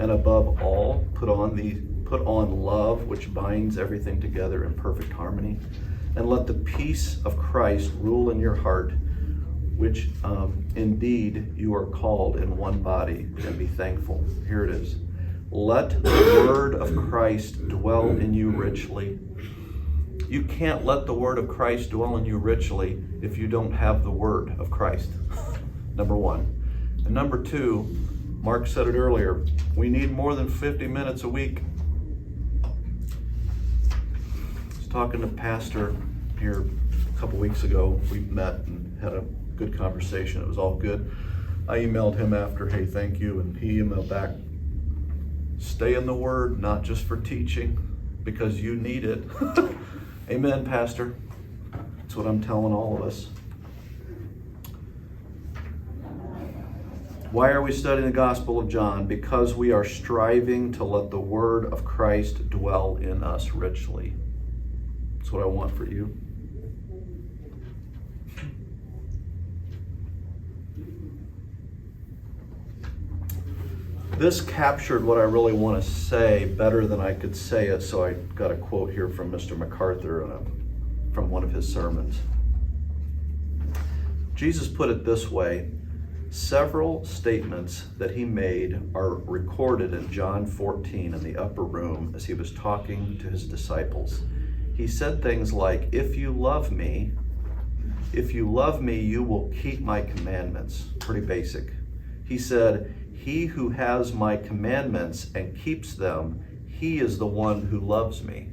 And above all, put on love, which binds everything together in perfect harmony. And let the peace of Christ rule in your heart, which indeed you are called in one body, and be thankful. Here it is. Let the word of Christ dwell in you richly. You can't let the word of Christ dwell in you richly if you don't have the word of Christ. Number one. And number two, Mark said it earlier, we need more than 50 minutes a week. I was talking to Pastor here a couple weeks ago. We met and had a good conversation. It was all good. I emailed him after, hey, thank you. And he emailed back, stay in the word, not just for teaching, because you need it. Amen, Pastor. That's what I'm telling all of us. Why are we studying the Gospel of John? Because we are striving to let the word of Christ dwell in us richly. That's what I want for you. This captured what I really want to say better than I could say it, so I got a quote here from Mr. MacArthur from one of his sermons. Jesus put it this way: several statements that he made are recorded in John 14 in the upper room as he was talking to his disciples. He said things like, if you love me, you will keep my commandments. Pretty basic. He said, he who has my commandments and keeps them, he is the one who loves me.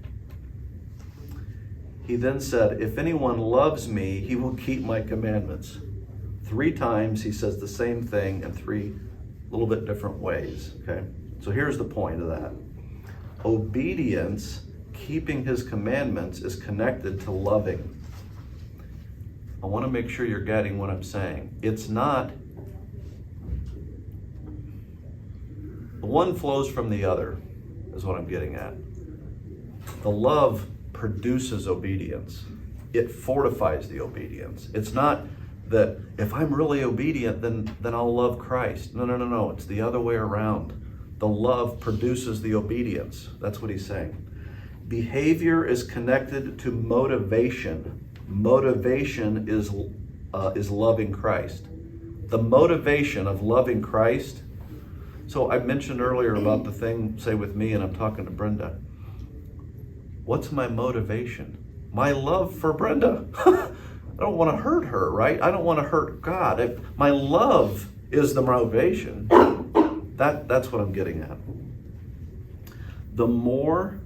He then said, if anyone loves me, he will keep my commandments. 3 times he says the same thing in 3 little bit different ways. Okay? So here's the point of that. Obedience, keeping his commandments, is connected to loving. I want to make sure you're getting what I'm saying. It's not one flows from the other, is what I'm getting at. The love produces obedience. It fortifies the obedience. It's not that if I'm really obedient, then I'll love Christ. No. It's the other way around. The love produces the obedience. That's what he's saying. Behavior is connected to motivation. Motivation is loving Christ. The motivation of loving Christ. So I mentioned earlier about the thing, say with me, and I'm talking to Brenda. What's my motivation? My love for Brenda. I don't want to hurt her, right? I don't want to hurt God. My love is the motivation. That's what I'm getting at. The more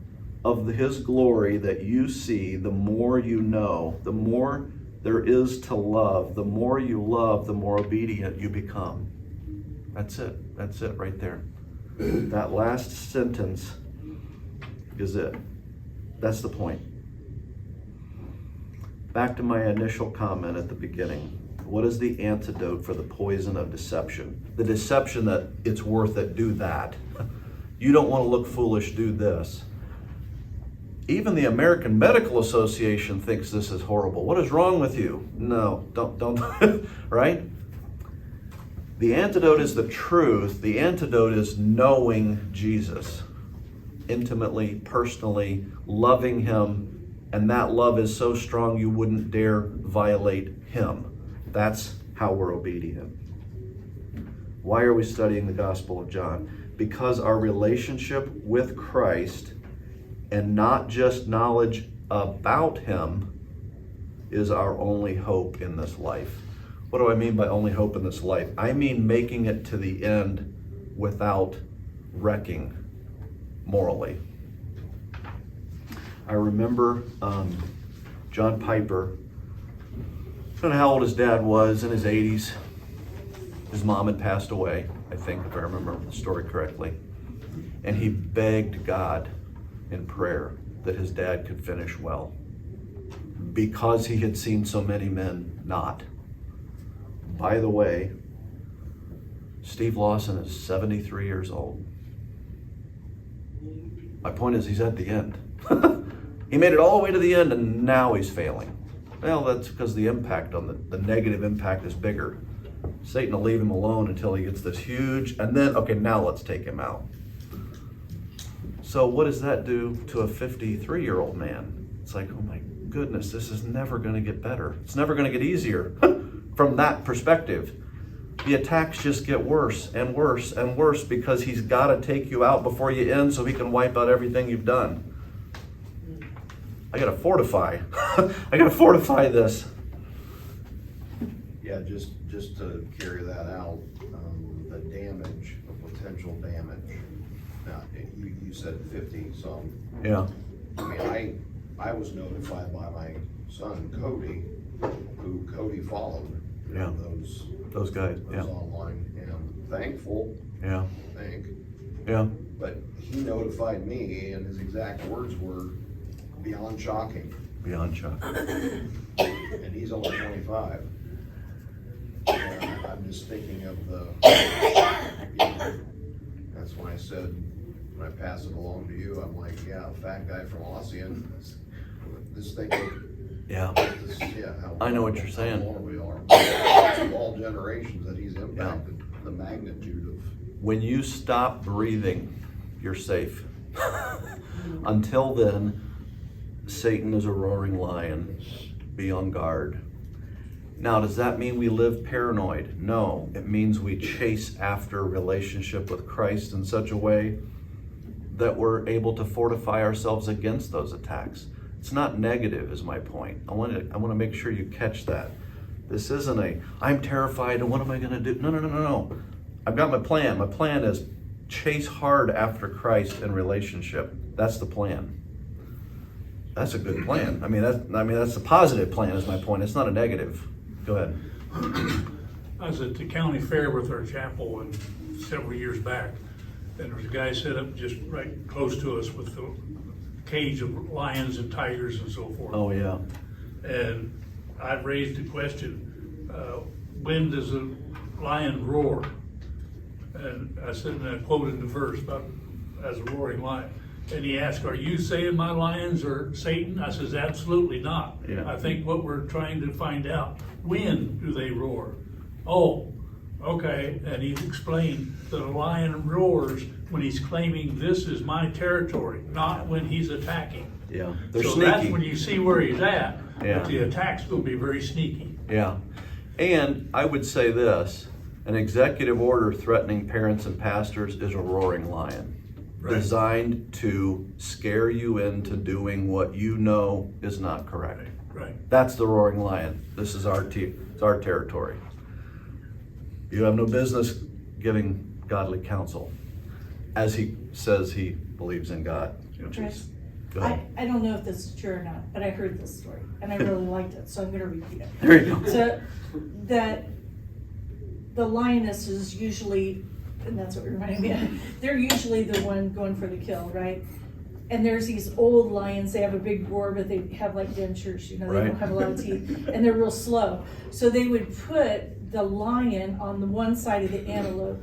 of his glory that you see, the more you know, the more there is to love. The more you love, the more obedient you become. That's it. That's it right there. That last sentence is it. That's the point. Back to my initial comment at the beginning. What is the antidote for the poison of deception? The deception that it's worth it, do that. You don't want to look foolish, do this. Even the American Medical Association thinks this is horrible. What is wrong with you? No, don't, right? The antidote is the truth. The antidote is knowing Jesus intimately, personally, loving him, and that love is so strong you wouldn't dare violate him. That's how we're obedient. Why are we studying the Gospel of John? Because our relationship with Christ, and not just knowledge about him, is our only hope in this life. What do I mean by only hope in this life? I mean making it to the end without wrecking morally. I remember John Piper, I don't know how old his dad was, in his 80s. His mom had passed away, I think, if I remember the story correctly. And he begged God in prayer that his dad could finish well, because he had seen so many men not. By the way, Steve Lawson is 73 years old. My point is, he's at the end. He made it all the way to the end, and now he's failing. Well, that's because the impact on the negative impact is bigger. Satan will leave him alone until he gets this huge, and then, okay, now let's take him out. So what does that do to a 53-year-old man? It's like, oh my goodness, this is never going to get better. It's never going to get easier from that perspective. The attacks just get worse and worse and worse because he's got to take you out before you end so he can wipe out everything you've done. I got to fortify. I got to fortify this. Yeah, just to carry that out, the damage, the potential damage. Now, you said 50 some. Yeah. I mean, I was notified by my son Cody, who Cody followed. Yeah. Those guys. Those Yeah. online, and thankful. Yeah. I think. Yeah. But he notified me, and his exact words were beyond shocking. Beyond shock. And he's only 25. And I'm just thinking of that's when I said, when I pass it along to you, I'm like, yeah, fat guy from Ossian, this thing, Yeah. how. I know what you're saying. How we are. Of all generations that he's impacted, the magnitude of. When you stop breathing, you're safe. Until then, Satan is a roaring lion. Be on guard. Now, does that mean we live paranoid? No. It means we chase after a relationship with Christ in such a way that we're able to fortify ourselves against those attacks. It's not negative, is my point. I want to make sure you catch that. This isn't I'm terrified and what am I going to do? No. I've got my plan. My plan is chase hard after Christ in relationship. That's the plan. That's a good plan. That's a positive plan is my point. It's not a negative. Go ahead. I was at the county fair with our chapel several years back, and there was a guy set up just right close to us with the cage of lions and tigers and so forth. Oh, yeah. And I raised the question, when does a lion roar? And I said, and I quoted the verse about as a roaring lion. And he asked, are you saying my lions are Satan? I says, absolutely not. Yeah. I think what we're trying to find out, when do they roar? Oh, okay. And he explained that a lion roars when he's claiming this is my territory, not when he's attacking. Yeah. They're so sneaky. that's when you see where he's at. Yeah. But the attack's going to be very sneaky. Yeah. And I would say this, an executive order threatening parents and pastors is a roaring lion. Right. Designed to scare you into doing what you know is not correct. Right. That's the roaring lion. This is it's our territory. You have no business giving godly counsel, as he says he believes in God. Which is, go ahead. I don't know if this is true or not, but I heard this story and I really liked it, so I'm gonna repeat it. There you go. So that the lioness is usually, and that's what reminded me of, they're usually the one going for the kill, right? And there's these old lions, they have a big roar, but they have like dentures, they Right. don't have a lot of teeth, and they're real slow. So they would put the lion on the one side of the antelope,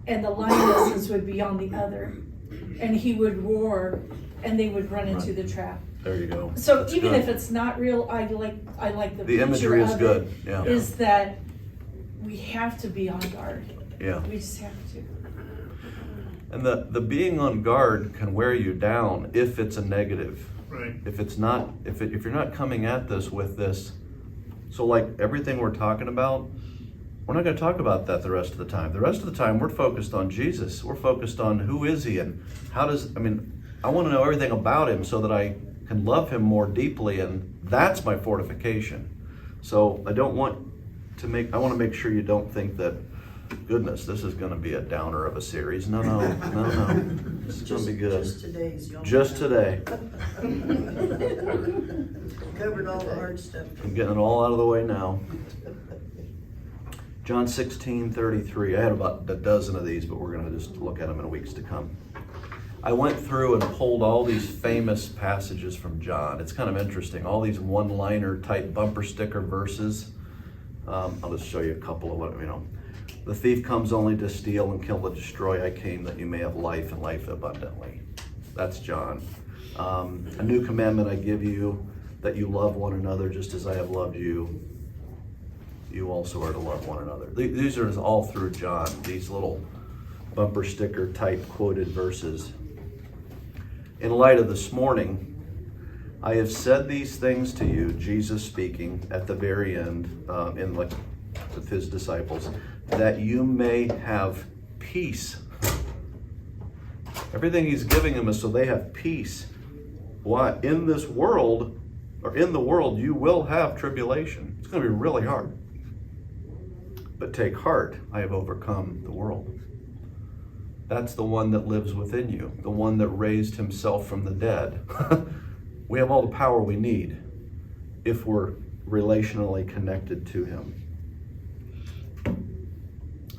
and the lionesses would be on the other. And he would roar, and they would run into the trap. There you go. So That's even good. if it's not real, I like the The picture imagery is of good. it, Yeah. is that we have to be on guard. Yeah. We just have to. And the being on guard can wear you down if it's a negative. Right. If it's not, if you're not coming at this with this, so like everything we're talking about, we're not going to talk about that the rest of the time. The rest of the time we're focused on Jesus. We're focused on who is he and I want to know everything about him so that I can love him more deeply, and that's my fortification. So I want to make sure you don't think that goodness, this is gonna be a downer of a series. No. This is gonna be good. Just today's y'all. Just today. Covered all the hard stuff. I'm getting it all out of the way now. John 16:33. I had about a dozen of these, but we're gonna just look at them in weeks to come. I went through and pulled all these famous passages from John. It's kind of interesting. All these one-liner type bumper sticker verses. I'll just show you a couple of what, The thief comes only to steal and kill and destroy. I came that you may have life and life abundantly. That's John. A new commandment I give you, that you love one another just as I have loved you. You also are to love one another. These are all through John, these little bumper sticker type quoted verses. In light of this morning, I have said these things to you, Jesus speaking at the very end, with his disciples, that you may have peace. Everything he's giving them is so they have peace. Why? In this world, or in the world, you will have tribulation. It's going to be really hard. But take heart, I have overcome the world. That's the one that lives within you, the one that raised himself from the dead. We have all the power we need if we're relationally connected to him.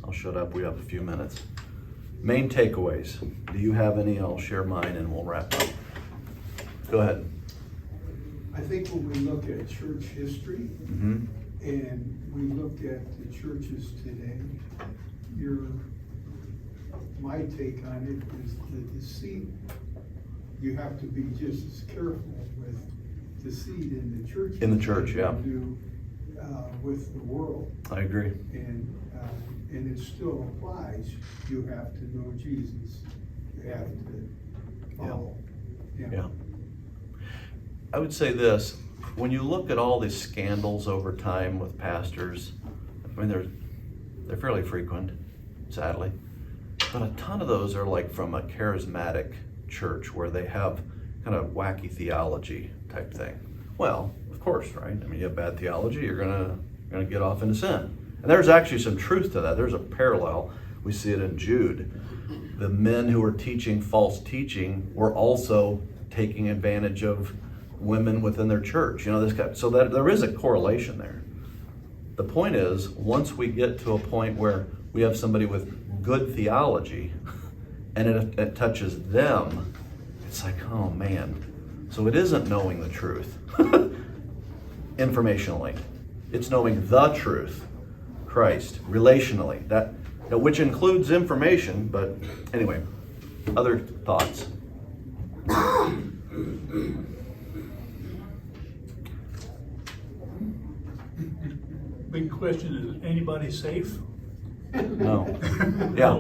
I'll shut up, we have a few minutes. Main takeaways. Do you have any? I'll share mine and we'll wrap up. Go ahead. I think when we look at church history Mm-hmm. and we look at the churches today, my take on it is the deceit. You have to be just as careful with deceit in the church. In the church, yeah. As you do with the world. I agree. And it still applies. You have to know Jesus. You have to follow him. Yeah. I would say this, when you look at all these scandals over time with pastors, they're fairly frequent, sadly. But a ton of those are like from a charismatic church where they have kind of wacky theology type thing. Well, of course, right? You have bad theology, you're gonna get off into sin. And there's actually some truth to that. There's a parallel. We see it in Jude. The men who were teaching false teaching were also taking advantage of women within their church. So that there is a correlation there. The point is, once we get to a point where we have somebody with good theology and it touches them, it's like, oh man. So it isn't knowing the truth informationally. It's knowing the truth, Christ, relationally, which includes information, but anyway, other thoughts? Big question, is anybody safe? No. Yeah.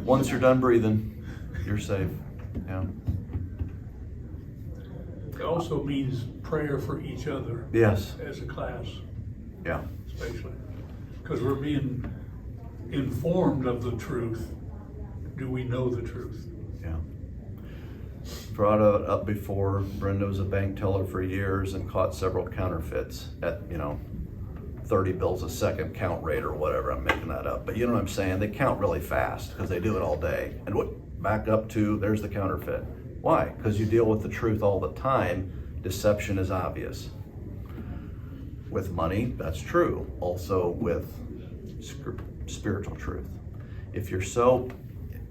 Once you're done breathing, you're safe. Yeah. It also means prayer for each other. Yes. As a class, Yeah. especially. Because we're being informed of the truth. Do we know the truth? Yeah. Brought it up before. Brenda was a bank teller for years and caught several counterfeits at, 30 bills a second count rate or whatever. I'm making that up. But you know what I'm saying? They count really fast because they do it all day. And back up to, there's the counterfeit. Why? Because you deal with the truth all the time. Deception is obvious. With money, that's true. Also with spiritual truth. If you're so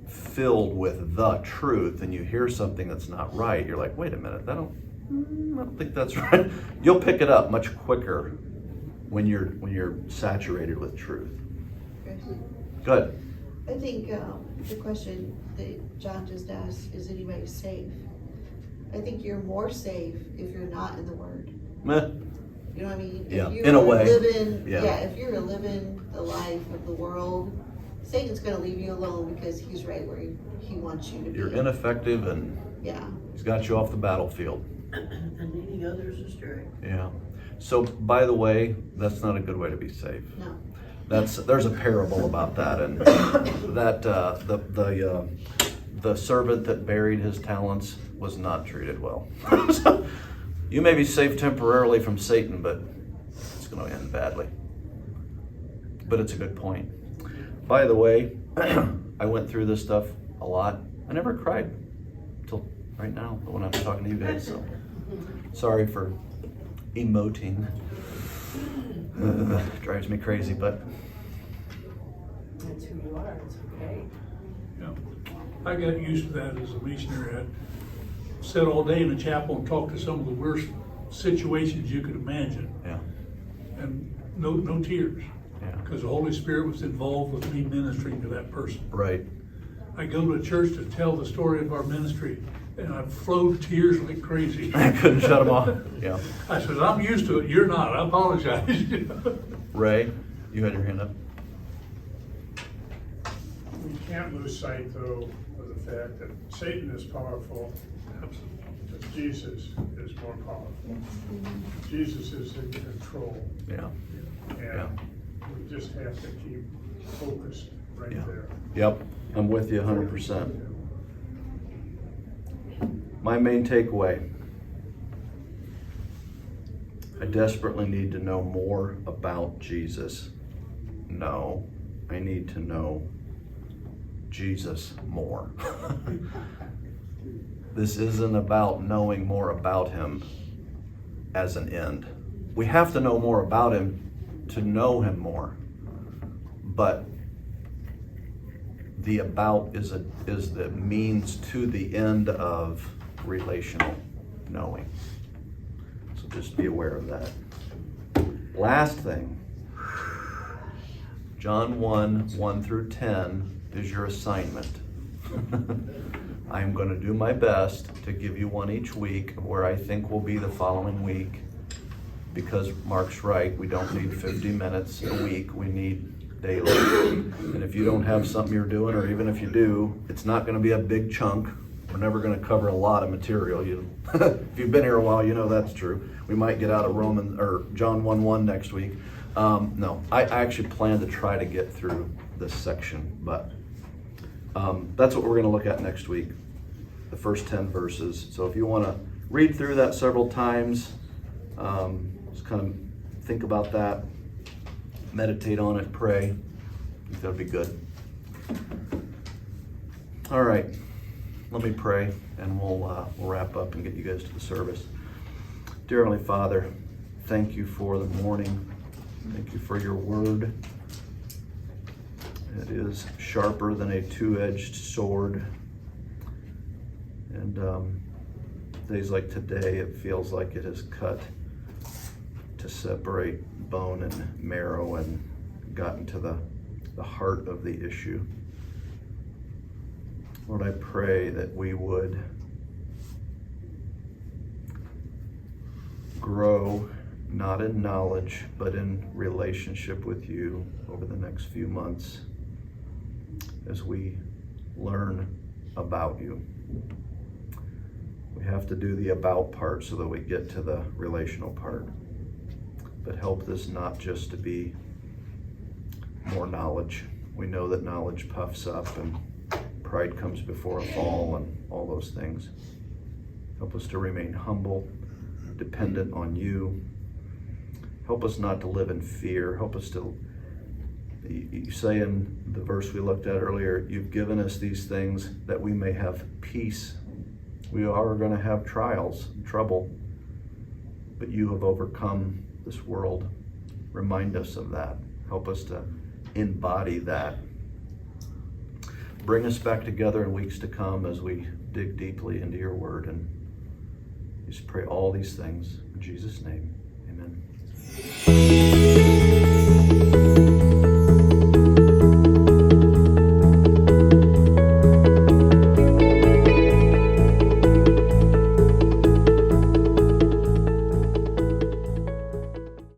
filled with the truth and you hear something that's not right, you're like, wait a minute, I don't think that's right. You'll pick it up much quicker when you're saturated with truth. Good. I think the question that John just asked, is anybody safe? I think you're more safe if you're not in the Word. Meh. You know what I mean? Yeah, If you in a were way. Living, Yeah. if you're living the life of the world, Satan's going to leave you alone because he's right where he wants you to be. You're ineffective and Yeah. he's got you off the battlefield. And leading others astray. Yeah. So, by the way, that's not a good way to be safe. No. There's a parable about that, and that the servant that buried his talents was not treated well. So, you may be safe temporarily from Satan, but it's going to end badly. But it's a good point. By the way, I went through this stuff a lot. I never cried till right now when I'm talking to you guys, so sorry for emoting. Drives me crazy, but That's who you are, it's okay. Yeah. I got used to that as a missionary. I'd sit all day in the chapel and talk to some of the worst situations you could imagine, yeah, and no tears, yeah, because the Holy Spirit was involved with me ministering to that person. right. I go to a church to tell the story of our ministry, and I flowed tears like crazy. I couldn't shut them off. Yeah. I said, I'm used to it, you're not, I apologize. Ray, you had your hand up. We can't lose sight, though, of the fact that Satan is powerful, but Jesus is more powerful. Jesus is in control, Yeah, yeah. and we just have to keep focused right Yeah. there. Yep, I'm with you 100%. My main takeaway, I desperately need to know more about Jesus. No, I need to know Jesus more. This isn't about knowing more about him as an end. We have to know more about him to know him more. But the about is the means to the end of relational knowing. So just be aware of that. Last thing, John 1 through 10 is your assignment. I am going to do my best to give you one each week of where I think will be the following week, because Mark's right, we don't need 50 minutes a week, we need daily. And if you don't have something you're doing, or even if you do, it's not going to be a big chunk. We're never going to cover a lot of material. If you've been here a while, you know that's true. We might get out of John 1:1 next week. No, I actually plan to try to get through this section, but that's what we're going to look at next week, the first 10 verses. So if you want to read through that several times, just kind of think about that, meditate on it, pray. I think that'll be good. All right, let me pray, and we'll wrap up and get you guys to the service. Dear Heavenly Father, thank you for the morning. Thank you for your word. It is sharper than a two-edged sword. And days like today, it feels like it is cut to separate bone and marrow and gotten to the heart of the issue. Lord, I pray that we would grow not in knowledge, but in relationship with you over the next few months as we learn about you. We have to do the about part so that we get to the relational part. But help this not just to be more knowledge. We know that knowledge puffs up and pride comes before a fall and all those things. Help us to remain humble, dependent on you. Help us not to live in fear. Help us to, you say in the verse we looked at earlier, you've given us these things that we may have peace. We are going to have trials, trouble, but you have overcome this world. Remind us of that. Help us to embody that. Bring us back together in weeks to come as we dig deeply into your word, and just pray all these things in Jesus' name. Amen.